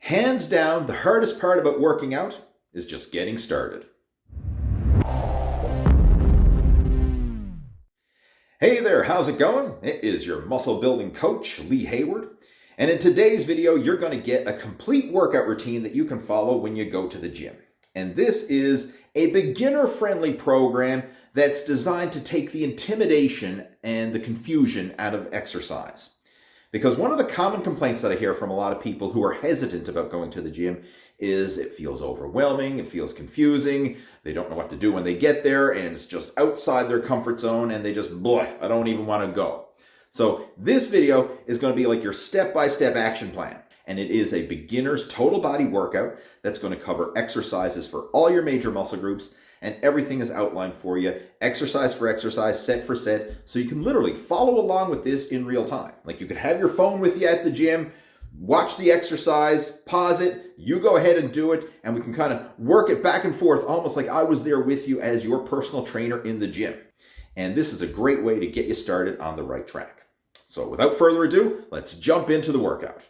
Hands down, the hardest part about working out is just getting started. Hey there, how's it going? It is your muscle building coach, Lee Hayward. And in today's video, you're going to get a complete workout routine that you can follow when you go to the gym. And this is a beginner-friendly program that's designed to take the intimidation and the confusion out of exercise. Because one of the common complaints that I hear from a lot of people who are hesitant about going to the gym is it feels overwhelming, it feels confusing, they don't know what to do when they get there, and it's just outside their comfort zone, and they just, boy, I don't even want to go. So this video is going to be like your step-by-step action plan. And it is a beginner's total body workout that's going to cover exercises for all your major muscle groups, and everything is outlined for you, exercise for exercise, set for set, so you can literally follow along with this in real time. Like you could have your phone with you at the gym, watch the exercise, pause it, you go ahead and do it, and we can kind of work it back and forth, almost like I was there with you as your personal trainer in the gym. And this is a great way to get you started on the right track. So without further ado, let's jump into the workout.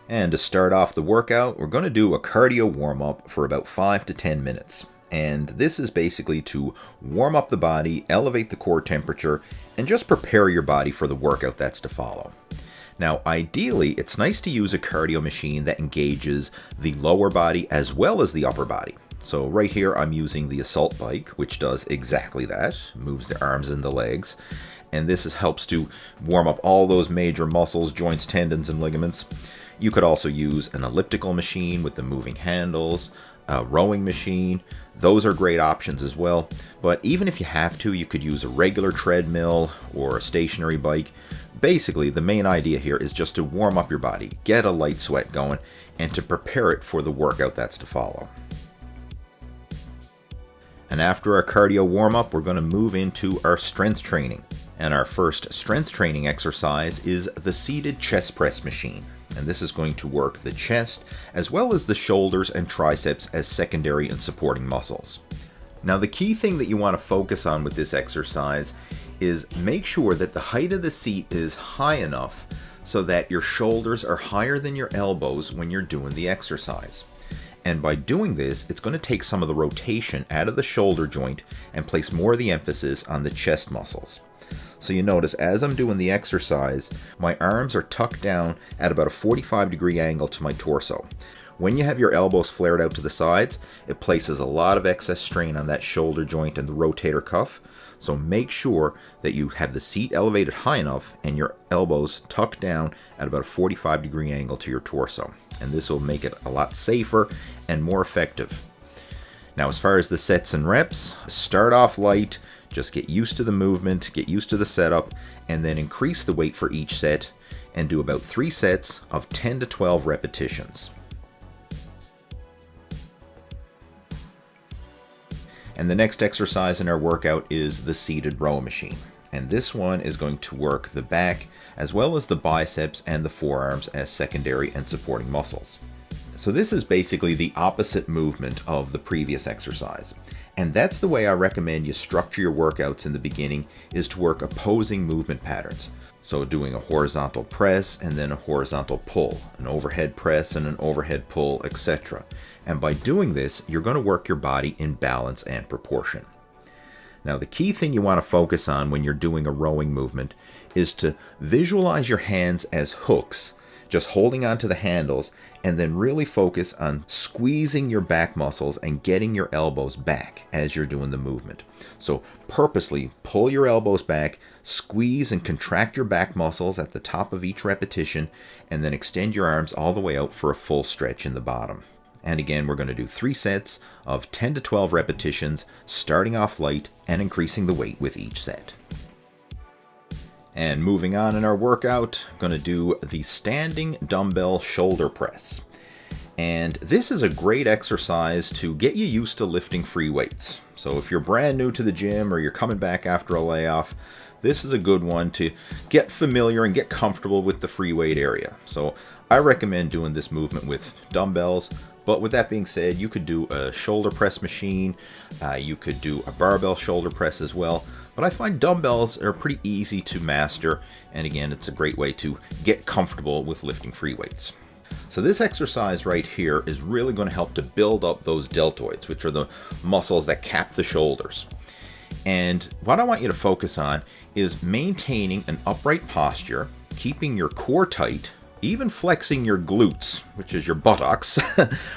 And to start off the workout, we're going to do a cardio warm-up for about 5 to 10 minutes. And this is basically to warm up the body, elevate the core temperature, and just prepare your body for the workout that's to follow. Now, ideally, it's nice to use a cardio machine that engages the lower body as well as the upper body. So right here, I'm using the assault bike, which does exactly that, moves the arms and the legs. And this helps to warm up all those major muscles, joints, tendons, and ligaments. You could also use an elliptical machine with the moving handles, a rowing machine. Those are great options as well. But even if you have to, you could use a regular treadmill or a stationary bike. Basically, the main idea here is just to warm up your body, get a light sweat going, and to prepare it for the workout that's to follow. And after our cardio warm-up, we're going to move into our strength training. And our first strength training exercise is the seated chest press machine. And this is going to work the chest as well as the shoulders and triceps as secondary and supporting muscles. Now, the key thing that you want to focus on with this exercise is make sure that the height of the seat is high enough so that your shoulders are higher than your elbows when you're doing the exercise. And by doing this, it's going to take some of the rotation out of the shoulder joint and place more of the emphasis on the chest muscles. So you notice as I'm doing the exercise, my arms are tucked down at about a 45-degree angle to my torso. When you have your elbows flared out to the sides, it places a lot of excess strain on that shoulder joint and the rotator cuff. So make sure that you have the seat elevated high enough and your elbows tucked down at about a 45-degree angle to your torso. And this will make it a lot safer and more effective. Now, as far as the sets and reps, start off light. Just get used to the movement, get used to the setup, and then increase the weight for each set and do about 3 sets of 10 to 12 repetitions. And the next exercise in our workout is the seated row machine. And this one is going to work the back as well as the biceps and the forearms as secondary and supporting muscles. So this is basically the opposite movement of the previous exercise. And that's the way I recommend you structure your workouts in the beginning, is to work opposing movement patterns. So doing a horizontal press and then a horizontal pull, an overhead press and an overhead pull, etc. And by doing this, you're going to work your body in balance and proportion. Now, the key thing you want to focus on when you're doing a rowing movement is to visualize your hands as hooks, just holding onto the handles, and then really focus on squeezing your back muscles and getting your elbows back as you're doing the movement. So purposely pull your elbows back, squeeze and contract your back muscles at the top of each repetition, and then extend your arms all the way out for a full stretch in the bottom. And again, we're going to do 3 sets of 10 to 12 repetitions, starting off light and increasing the weight with each set. And moving on in our workout, I'm going to do the standing dumbbell shoulder press. And this is a great exercise to get you used to lifting free weights. So if you're brand new to the gym or you're coming back after a layoff, this is a good one to get familiar and get comfortable with the free weight area. So I recommend doing this movement with dumbbells, But with that being said, you could do a shoulder press machine, you could do a barbell shoulder press as well. But I find dumbbells are pretty easy to master, and again, it's a great way to get comfortable with lifting free weights. So this exercise right here is really going to help to build up those deltoids, which are the muscles that cap the shoulders. And what I want you to focus on is maintaining an upright posture, keeping your core tight, even flexing your glutes, which is your buttocks.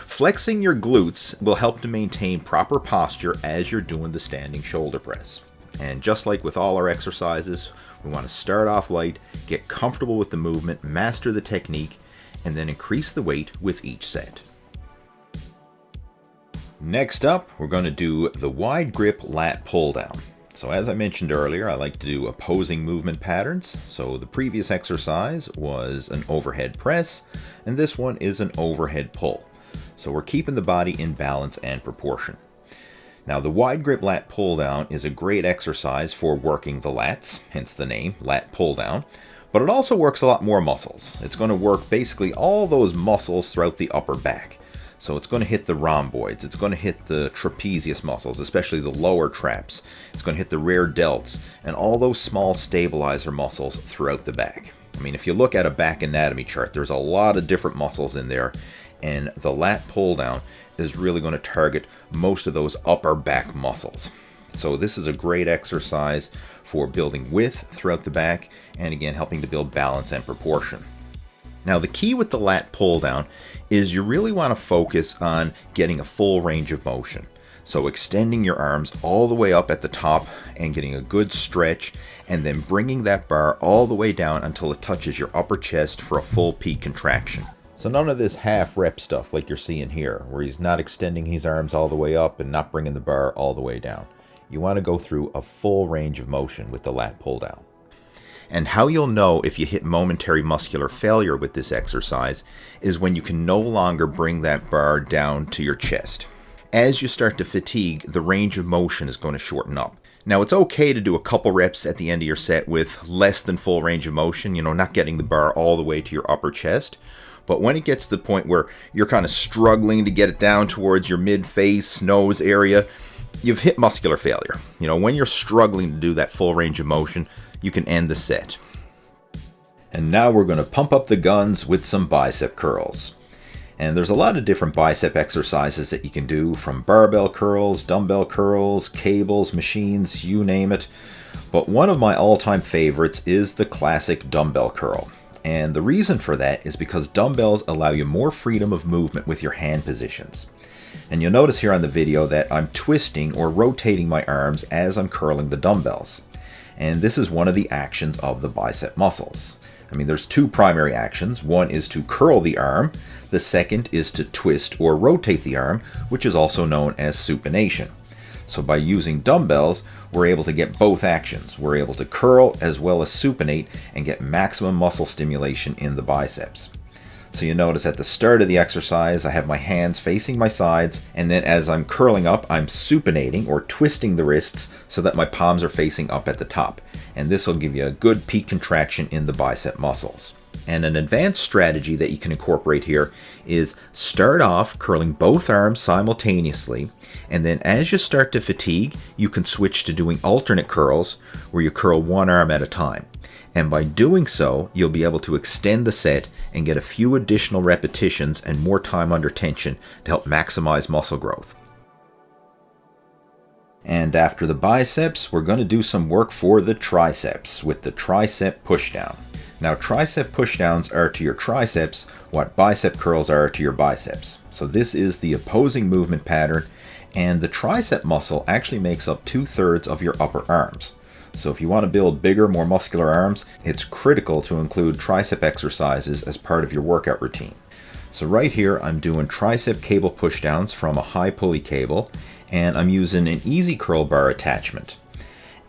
Flexing your glutes will help to maintain proper posture as you're doing the standing shoulder press. And just like with all our exercises, we want to start off light, get comfortable with the movement, master the technique, and then increase the weight with each set. Next up, we're going to do the wide grip lat pull down. So as I mentioned earlier, I like to do opposing movement patterns. So the previous exercise was an overhead press, and this one is an overhead pull. So we're keeping the body in balance and proportion. Now the wide grip lat pull down is a great exercise for working the lats, hence the name, lat pull down, but it also works a lot more muscles. It's going to work basically all those muscles throughout the upper back. So it's going to hit the rhomboids, it's going to hit the trapezius muscles, especially the lower traps. It's going to hit the rear delts and all those small stabilizer muscles throughout the back. I mean, if you look at a back anatomy chart, there's a lot of different muscles in there, and the lat pull down is really going to target most of those upper back muscles. So this is a great exercise for building width throughout the back, and again, helping to build balance and proportion. Now the key with the lat pull down is you really want to focus on getting a full range of motion. So extending your arms all the way up at the top and getting a good stretch, and then bringing that bar all the way down until it touches your upper chest for a full peak contraction. So none of this half rep stuff like you're seeing here, where he's not extending his arms all the way up and not bringing the bar all the way down. You want to go through a full range of motion with the lat pull down. And how you'll know if you hit momentary muscular failure with this exercise is when you can no longer bring that bar down to your chest. As you start to fatigue, the range of motion is going to shorten up. Now it's okay to do a couple reps at the end of your set with less than full range of motion, not getting the bar all the way to your upper chest. But when it gets to the point where you're kind of struggling to get it down towards your mid-face, nose area, you've hit muscular failure. When you're struggling to do that full range of motion, you can end the set. And now we're going to pump up the guns with some bicep curls. And there's a lot of different bicep exercises that you can do, from barbell curls, dumbbell curls, cables, machines, you name it. But one of my all-time favorites is the classic dumbbell curl. And the reason for that is because dumbbells allow you more freedom of movement with your hand positions. And you'll notice here on the video that I'm twisting or rotating my arms as I'm curling the dumbbells. And this is one of the actions of the bicep muscles. I mean, there's two primary actions. One is to curl the arm. The second is to twist or rotate the arm, which is also known as supination. So by using dumbbells, we're able to get both actions. We're able to curl as well as supinate and get maximum muscle stimulation in the biceps. So you notice at the start of the exercise, I have my hands facing my sides, and then as I'm curling up, I'm supinating or twisting the wrists so that my palms are facing up at the top. And this will give you a good peak contraction in the bicep muscles. And an advanced strategy that you can incorporate here is start off curling both arms simultaneously, and then as you start to fatigue, you can switch to doing alternate curls where you curl one arm at a time. And by doing so, you'll be able to extend the set and get a few additional repetitions and more time under tension to help maximize muscle growth. And after the biceps, we're going to do some work for the triceps with the tricep pushdown. Now, tricep pushdowns are to your triceps what bicep curls are to your biceps. So this is the opposing movement pattern, and the tricep muscle actually makes up 2/3 of your upper arms. So if you want to build bigger, more muscular arms, it's critical to include tricep exercises as part of your workout routine. So right here, I'm doing tricep cable pushdowns from a high pulley cable, and I'm using an easy curl bar attachment.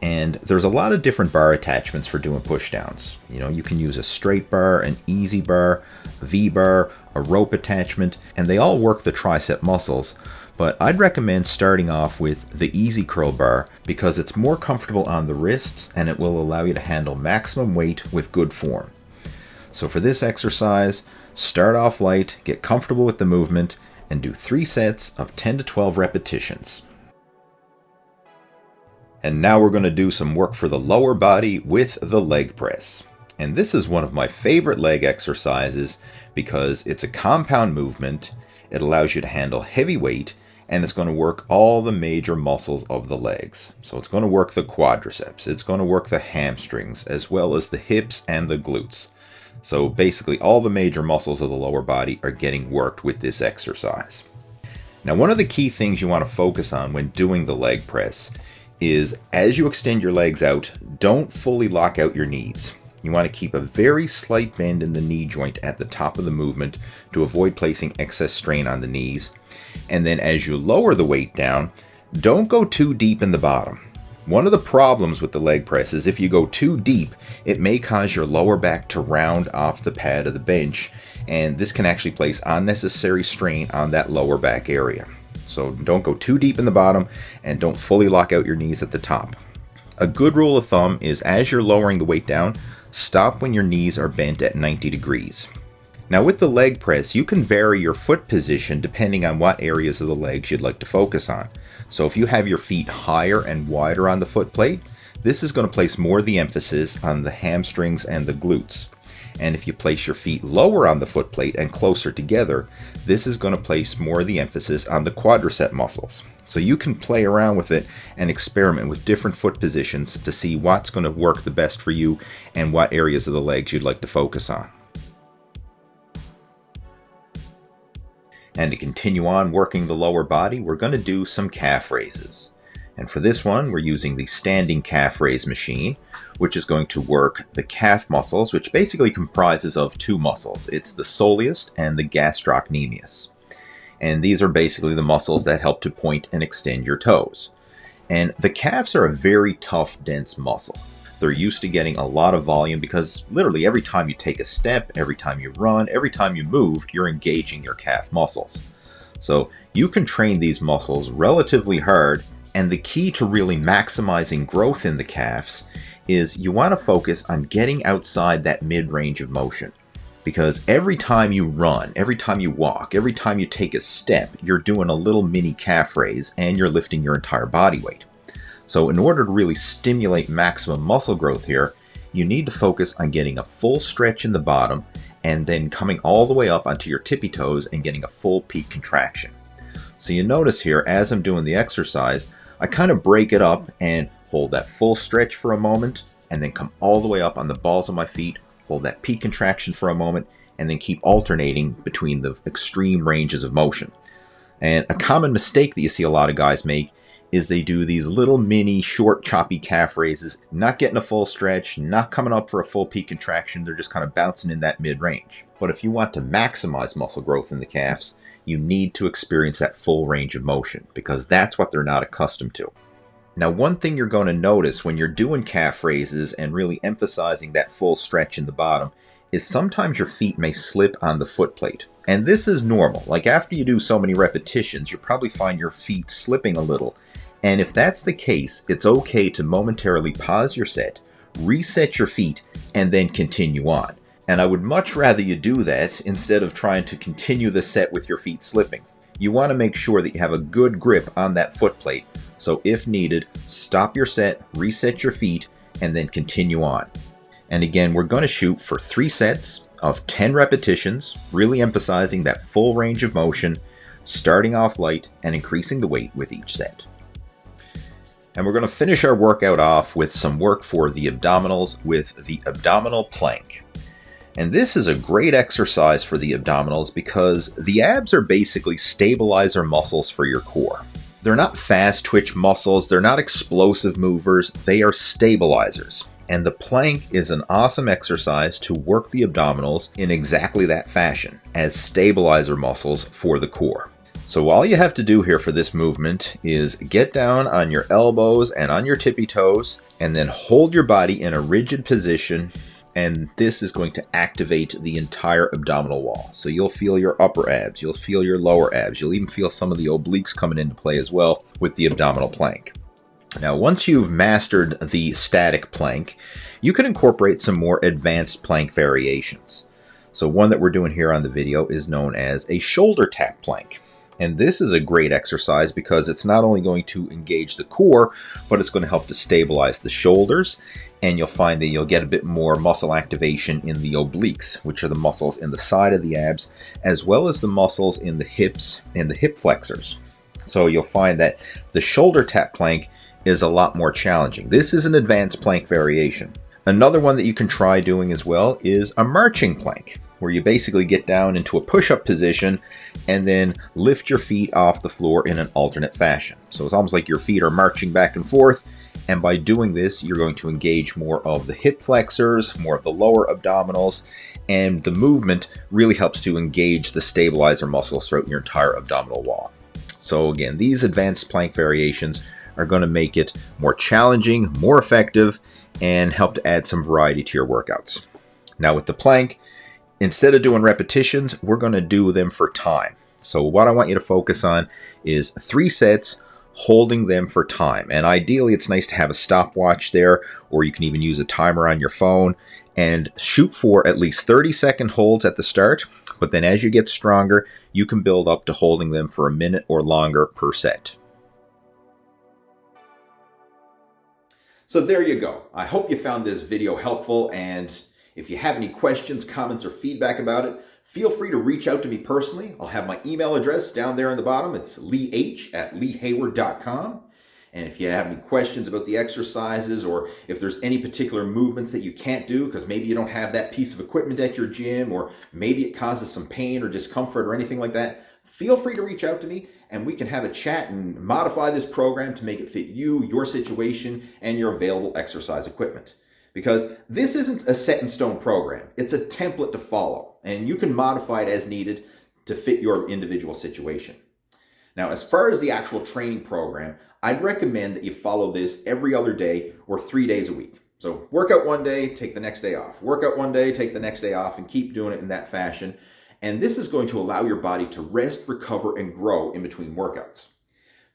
And there's a lot of different bar attachments for doing pushdowns. You can use a straight bar, an easy bar, V-bar, a rope attachment, and they all work the tricep muscles. But I'd recommend starting off with the easy curl bar because it's more comfortable on the wrists and it will allow you to handle maximum weight with good form. So for this exercise, start off light, get comfortable with the movement, and do 3 sets of 10 to 12 repetitions. And now we're going to do some work for the lower body with the leg press. And this is one of my favorite leg exercises because it's a compound movement, it allows you to handle heavy weight, and it's going to work all the major muscles of the legs. So it's going to work the quadriceps, it's going to work the hamstrings, as well as the hips and the glutes. So basically all the major muscles of the lower body are getting worked with this exercise. Now, one of the key things you want to focus on when doing the leg press is as you extend your legs out, don't fully lock out your knees. You want to keep a very slight bend in the knee joint at the top of the movement to avoid placing excess strain on the knees. And then as you lower the weight down, don't go too deep in the bottom. One of the problems with the leg press is if you go too deep, it may cause your lower back to round off the pad of the bench, and this can actually place unnecessary strain on that lower back area. So don't go too deep in the bottom and don't fully lock out your knees at the top. A good rule of thumb is as you're lowering the weight down, stop when your knees are bent at 90 degrees. Now with the leg press, you can vary your foot position depending on what areas of the legs you'd like to focus on. So if you have your feet higher and wider on the foot plate, this is going to place more of the emphasis on the hamstrings and the glutes. And if you place your feet lower on the foot plate and closer together, this is going to place more of the emphasis on the quadricep muscles. So you can play around with it and experiment with different foot positions to see what's going to work the best for you and what areas of the legs you'd like to focus on. And to continue on working the lower body, we're going to do some calf raises. And for this one, we're using the standing calf raise machine, which is going to work the calf muscles, which basically comprises of 2 muscles. It's the soleus and the gastrocnemius. And these are basically the muscles that help to point and extend your toes. And the calves are a very tough, dense muscle. They're used to getting a lot of volume because literally every time you take a step, every time you run, every time you move, you're engaging your calf muscles. So you can train these muscles relatively hard, and the key to really maximizing growth in the calves is you want to focus on getting outside that mid-range of motion. Because every time you run, every time you walk, every time you take a step, you're doing a little mini calf raise and you're lifting your entire body weight. So in order to really stimulate maximum muscle growth here, you need to focus on getting a full stretch in the bottom and then coming all the way up onto your tippy toes and getting a full peak contraction. So you notice here, as I'm doing the exercise, I kind of break it up and hold that full stretch for a moment and then come all the way up on the balls of my feet, hold that peak contraction for a moment, and then keep alternating between the extreme ranges of motion. And a common mistake that you see a lot of guys make is they do these little mini short choppy calf raises, not getting a full stretch, not coming up for a full peak contraction. They're just kind of bouncing in that mid-range. But if you want to maximize muscle growth in the calves, you need to experience that full range of motion because that's what they're not accustomed to. Now, one thing you're going to notice when you're doing calf raises and really emphasizing that full stretch in the bottom is sometimes your feet may slip on the foot plate. And this is normal. Like after you do so many repetitions, you'll probably find your feet slipping a little. And if that's the case, it's okay to momentarily pause your set, reset your feet, and then continue on. And I would much rather you do that instead of trying to continue the set with your feet slipping. You want to make sure that you have a good grip on that foot plate. So if needed, stop your set, reset your feet, and then continue on. And again, we're going to shoot for 3 sets of 10 repetitions, really emphasizing that full range of motion, starting off light and increasing the weight with each set. And we're going to finish our workout off with some work for the abdominals with the abdominal plank. And this is a great exercise for the abdominals because the abs are basically stabilizer muscles for your core. They're not fast twitch muscles, they're not explosive movers, they are stabilizers. And the plank is an awesome exercise to work the abdominals in exactly that fashion, as stabilizer muscles for the core. So all you have to do here for this movement is get down on your elbows and on your tippy toes, and then hold your body in a rigid position, and this is going to activate the entire abdominal wall. So you'll feel your upper abs, you'll feel your lower abs, you'll even feel some of the obliques coming into play as well with the abdominal plank. Now, once you've mastered the static plank, you can incorporate some more advanced plank variations. So one that we're doing here on the video is known as a shoulder tap plank. And this is a great exercise because it's not only going to engage the core, but it's going to help to stabilize the shoulders. And you'll find that you'll get a bit more muscle activation in the obliques, which are the muscles in the side of the abs, as well as the muscles in the hips and the hip flexors. So you'll find that the shoulder tap plank is a lot more challenging. This is an advanced plank variation. Another one that you can try doing as well is a marching plank, where you basically get down into a push-up position and then lift your feet off the floor in an alternate fashion. So it's almost like your feet are marching back and forth, and by doing this, you're going to engage more of the hip flexors, more of the lower abdominals, and the movement really helps to engage the stabilizer muscles throughout your entire abdominal wall. So again, these advanced plank variations are going to make it more challenging, more effective, and help to add some variety to your workouts. Now with the plank, instead of doing repetitions, we're going to do them for time. So what I want you to focus on is 3 sets, holding them for time. And ideally, it's nice to have a stopwatch there, or you can even use a timer on your phone, and shoot for at least 30-second holds at the start. But then as you get stronger, you can build up to holding them for a minute or longer per set. So there you go. I hope you found this video helpful, and if you have any questions, comments, or feedback about it, feel free to reach out to me personally. I'll have my email address down there on the bottom. It's leeh@leehayward.com. And if you have any questions about the exercises, or if there's any particular movements that you can't do because maybe you don't have that piece of equipment at your gym, or maybe it causes some pain or discomfort or anything like that, feel free to reach out to me and we can have a chat and modify this program to make it fit you, your situation, and your available exercise equipment. Because this isn't a set in stone program. It's a template to follow, and you can modify it as needed to fit your individual situation. Now, as far as the actual training program, I'd recommend that you follow this every other day or 3 days a week. So work out one day, take the next day off. Work out one day, take the next day off, and keep doing it in that fashion. And this is going to allow your body to rest, recover, and grow in between workouts.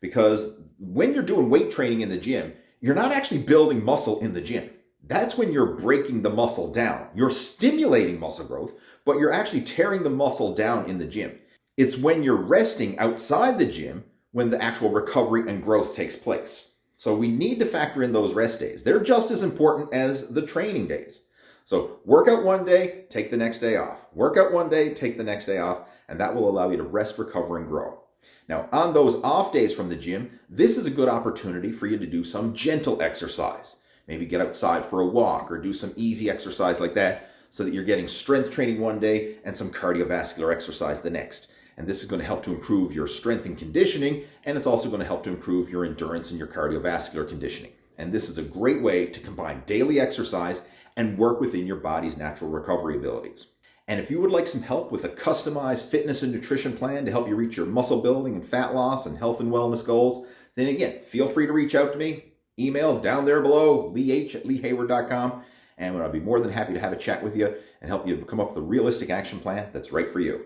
Because when you're doing weight training in the gym, you're not actually building muscle in the gym. That's when you're breaking the muscle down. You're stimulating muscle growth, but you're actually tearing the muscle down in the gym. It's when you're resting outside the gym when the actual recovery and growth takes place. So we need to factor in those rest days. They're just as important as the training days. So work out one day, take the next day off. Work out one day, take the next day off, and that will allow you to rest, recover, and grow. Now, on those off days from the gym, this is a good opportunity for you to do some gentle exercise. Maybe get outside for a walk or do some easy exercise like that, so that you're getting strength training one day and some cardiovascular exercise the next. And this is going to help to improve your strength and conditioning, and it's also going to help to improve your endurance and your cardiovascular conditioning. And this is a great way to combine daily exercise and work within your body's natural recovery abilities. And if you would like some help with a customized fitness and nutrition plan to help you reach your muscle building and fat loss and health and wellness goals, then again, feel free to reach out to me. Email down there below, leeh@leehayward.com, and I'll be more than happy to have a chat with you and help you come up with a realistic action plan that's right for you.